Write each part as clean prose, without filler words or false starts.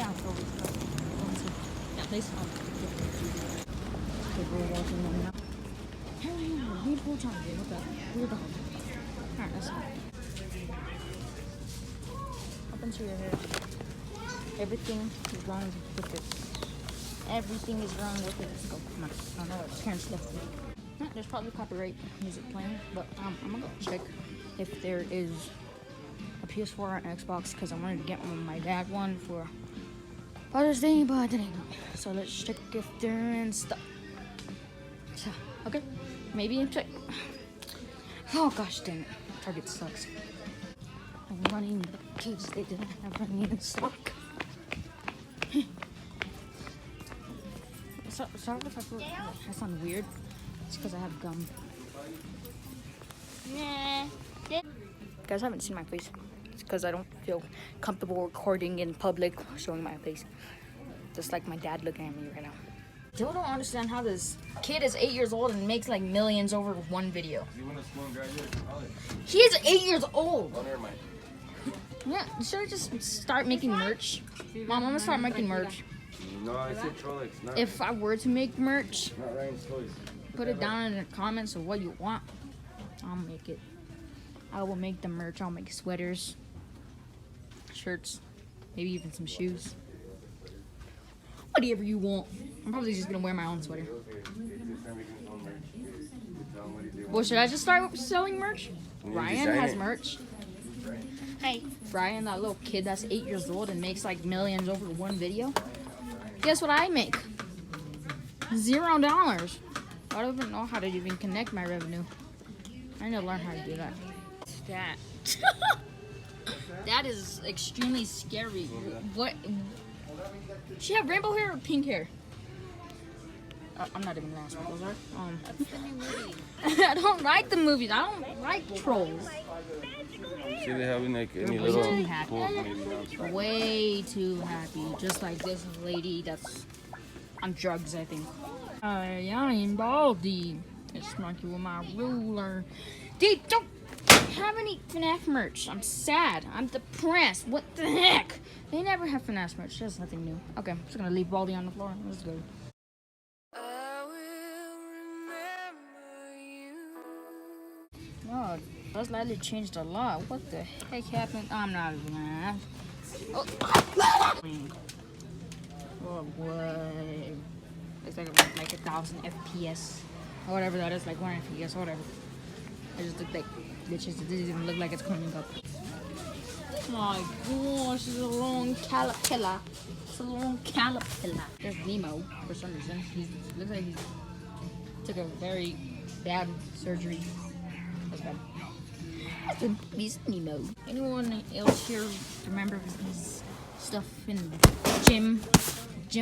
out for a week. That place. People walking in and out. Hell yeah, weird whole time, dude. What the? Weird dog. Alright, that's it. Up into your hair. Everything is wrong with this. Everything is wrong with it. Let's go. Come on. I don't know what parents left me. There's probably copyright music playing, but I'm gonna go check if there is a PS4 or Xbox because I wanted to get my dad one for Father's Day, but I didn't. So let's check if they're in stock. So, okay, maybe check. Oh gosh, dang it! Target sucks. I'm running because they didn't have any in stock. Sorry if I feel like I sound weird. It's because I have gum. Nah. You guys haven't seen my face. It's because I don't feel comfortable recording in public, showing my face. Just like my dad looking at me right now. Still don't understand how this kid is 8 years old and makes like millions over one video. You want to school and graduate from college? He is 8 years old. Oh, never mind. Yeah, should I just start making merch? Mom, I'm gonna start making merch. No, I said Trolex. If I were to make merch, not Ryan's toys. Put it down in the comments of what you want. I'll make it. I will make the merch. I'll make sweaters, shirts, maybe even some shoes. Whatever you want. I'm probably just gonna wear my own sweater. Well, should I just start selling merch? Ryan has merch. Hey, Ryan, that little kid that's 8 years old and makes like millions over one video. Guess what I make? $0. I don't even know how to even connect my revenue. I need to learn how to do that. That. That is extremely scary. What? Does she have rainbow hair or pink hair? I'm not even gonna ask what those are. That's the new movie. I don't like the movies. I don't like trolls. See, they having like any Way little too happy. pool maybe outside. Way too happy. Just like this lady that's on drugs, I think. I am Baldy. It's Smoky with my ruler. They don't have any FNAF merch. I'm sad. I'm depressed. What the heck? They never have FNAF merch. There's nothing new. Okay, I'm just gonna leave Baldy on the floor. Let's go. Oh, Buzz Lightyear changed a lot. What the heck happened? I'm not even gonna. Oh, oh boy. It's like 1,000 FPS. Or whatever that is, like 1 FPS or whatever. I just look like bitches. It doesn't even look like it's coming up. My gosh, it's a long caterpillar. It's a long caterpillar. There's Nemo for some reason. He looks like he took a very bad surgery. That's bad. He's Nemo. Anyone else here remember his stuff in gym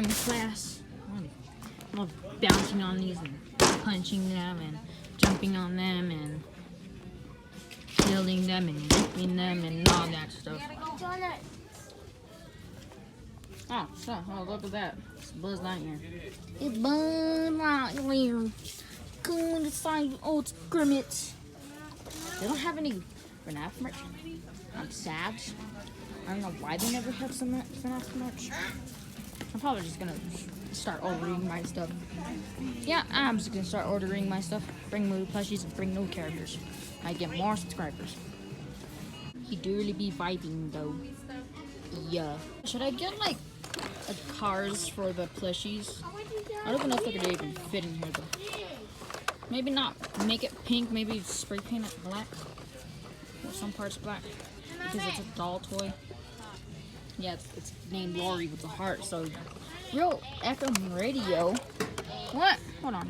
class? I love bouncing on these and punching them and jumping on them and building them and ripping them and all that stuff. Oh, look at that. It's Buzz Lightyear. It's Buzz Lightyear. Going to find old scrimmage. They don't have any FNAF merch. I'm sad. I don't know why they never have some FNAF merch. I'm probably just gonna start ordering my stuff. Yeah, I'm just gonna start ordering my stuff. Bring new plushies and bring new characters. I get more subscribers. He do really be vibing though. Yeah. Should I get like cars for the plushies? I don't even know if they could even fit in here though. Maybe not make it pink, maybe spray paint it black. Or some parts black. Because it's a doll toy. Yeah, it's named Lori with a heart, so real FM radio. What? Hold on.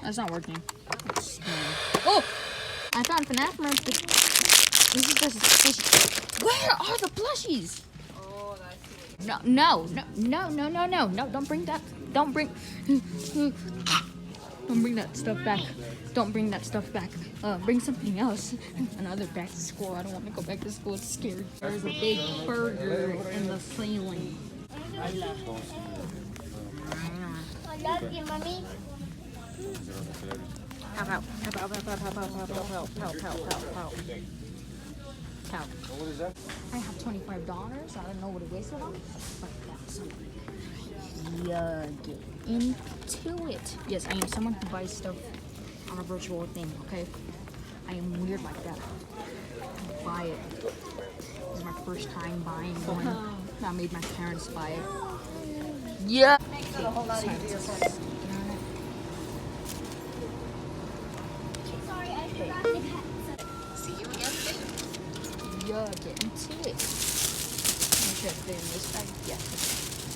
That's not working. Oh! I found FNAF merch. This is just fishy. Where are the plushies? Oh, that's it. No, don't bring that. Don't bring that stuff back. Don't bring that stuff back. Bring something else. Another back to school. I don't want to go back to school. It's scary. There's a big burger in the ceiling. I love you, mommy. Help. Cow. What is that? I have $25. I don't know what it wasted on, but that's something. Yeah, get into it. Yes, I am someone who buys stuff on a virtual thing, okay? I am weird like that. I buy it. This is my first time buying one. I made my parents buy it. Yeah. Makes it a whole lot easier for us. Sorry, I forgot the cat. See you again. Yeah, get into it. Make sure I fit in this bag. Yeah.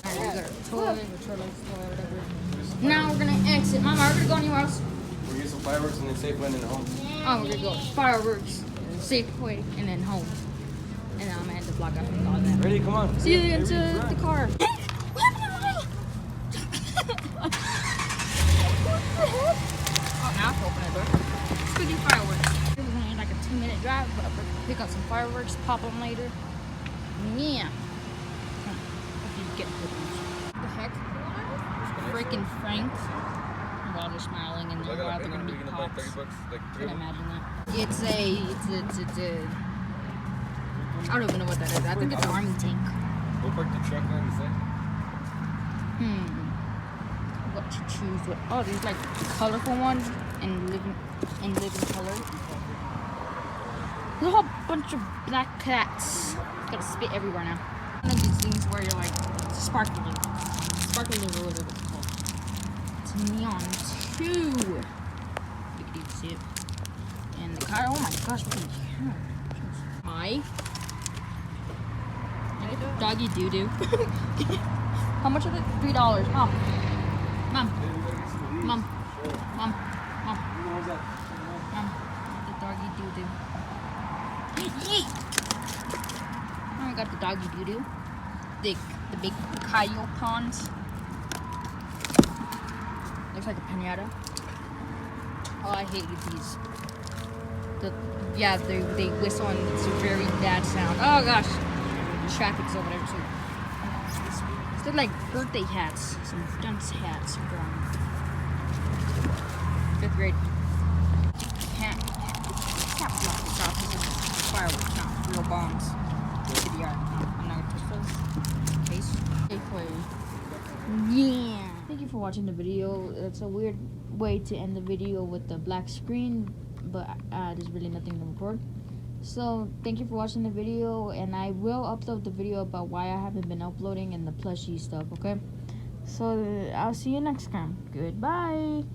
Alright, we got our toy, whatever. Now we're gonna exit. Mama, are we gonna go anywhere else? We'll get some fireworks and then safe land in the home. Oh, we're gonna go fireworks, Safeway, and then home. And then I'm gonna end the vlog after all that. Ready? Come on. See you into the car. Oh, now I can open the door. Let's go do fireworks. We're gonna need like a 2-minute drive, but we're gonna pick up some fireworks, pop them later. Yeah. Hope you get good ones. What the heck? Freaking Frank. While they're smiling and they're out, they're gonna be pops. like Can imagine that. It's a I don't even know what that is. I think it's an army tank. We'll park the truck on the side. What to choose? What? Oh, these like colorful ones and living color. There's a whole bunch of black cats. Gotta spit everywhere now. One of these things where you're like sparkling or whatever it's called. It's neon too. You can even see it. And the car. Oh my gosh! Look at the camera. My doggy doo doo. How much is it? $3. Mom. Mom. Mom. Mom. Mom. Mom. The doggy doo doo. Yeet. Oh, I got the doggy doo doo. The big Caillou ponds. Looks like a pinata. Oh, I hate these. They whistle and it's a very bad sound. Oh gosh. Traffic's over there too. They're like birthday hats, some dunce hats from 5th grade. Can't block this off. This is fireworks, not real bombs. I'm not gonna touch those. Case. Yeah. Thank you for watching the video. It's a weird way to end the video with the black screen, but there's really nothing to record. So thank you for watching the video, and I will upload the video about why I haven't been uploading and the plushie stuff, okay? So I'll see you next time. Goodbye.